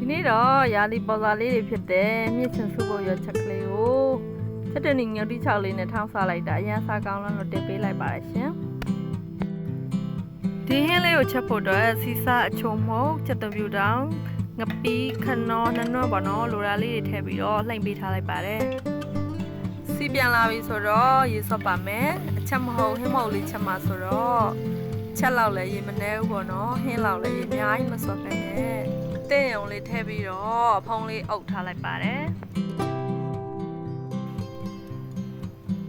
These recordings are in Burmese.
ဒီနေ့တော့ရာသီပေါ်စာလေးတွေဖြစ်တယ်မြင့်ချင်စုဖို့ရချက်ကလေးကိုချက်တနီငုတ်တိ6လေးနဲ့ထောင်းစားလိုက်တာအရင်စားကောင်းလို့တင်ပေးလိုက်ပါတယ်ရှင်ဒီဟင်းလေးကိုချက်ဖို့တော့စီစာအချုံမဟုတ်ချက်တပြူတောင်ငပီးခနောနနွပေါ့နော်လိုရာလေးတွေထည့်ပြီးတော့လှိမ့်ပေးထားလိုက်ပါတယ်စီပြန်လာပြီဆိုတော့ရေစော့ပါမယ်အချက်မဟုတ်ဟင်းမဟုတ်လေးချက်မှာဆိုတော့ချက်လောက်လည်းရေမနှဲဘူးပေါ့နော်ဟင်းလောက်လည်းရေအများကြီးမစော့ခိုင်းနဲ့တဲ့ရုံလေးထည့်ပြီးတော့ဖုံးလေးအုပ်ထားလိုက်ပါတယ်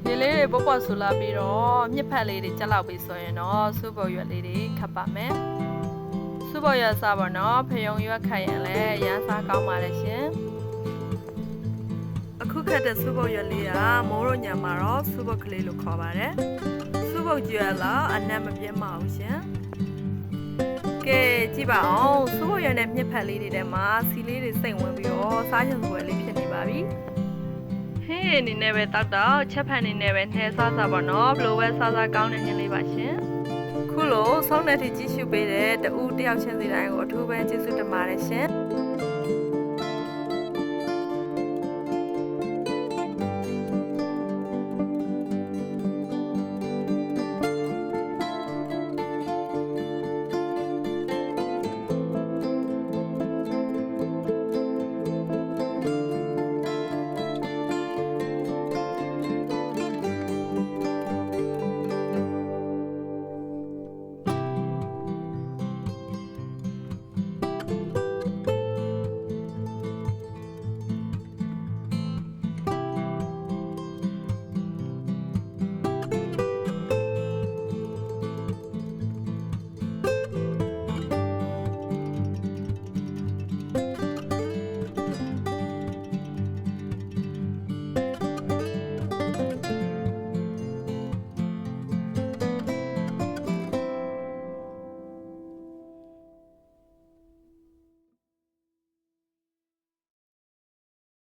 ရေလေးတွေပုတ်ပွားဆူလာပြီးတော့မြစ်ဖက်လေးတွေချက်လောက်ပြီးဆိုရင်တော့စူပေါ်ရွက်လေးတွေခတ်ပါမယ်စူပေါ်ရွက်စားပါတော့ဖယုံရွက်ခတ်ရင်လည်းရမ်းစားကောင်းပါတယ်ရှင်အခုခတ်တဲ့စူပေါ်ရွက်လေးကမိုးတို့ညမှာတော့စူပေါ်ကလေးလို့ခေါ်ပါတယ်စူပေါ်ကျွဲလားအနက်မပြင်းပါဘူးရှင်ကဲကြည့်ပါအောင်စူပေါ်ရွက်နဲ့မြစ်ဖက်လေးတွေထဲမှာစီလေးတွေစိတ်ဝင်ပြီးတော့စားချင်စွဲလေးဖြစ်နေပါပြီဟင်းအနေနဲ့ပဲတောက်တော့ချက်ဖန်အနေနဲ့ပဲနှဲစားစားပါတော့ဘလိုပဲစားစားကောင်းတဲ့ဟင်းလေးပါရှင်ခုလိုဆုံးတဲ့ထိကြည့်ရှုပေးတဲ့တဦးတယောက်ချင်းစီတိုင်းကိုအထူးပဲကျေးဇူးတင်ပါတယ်ရှင်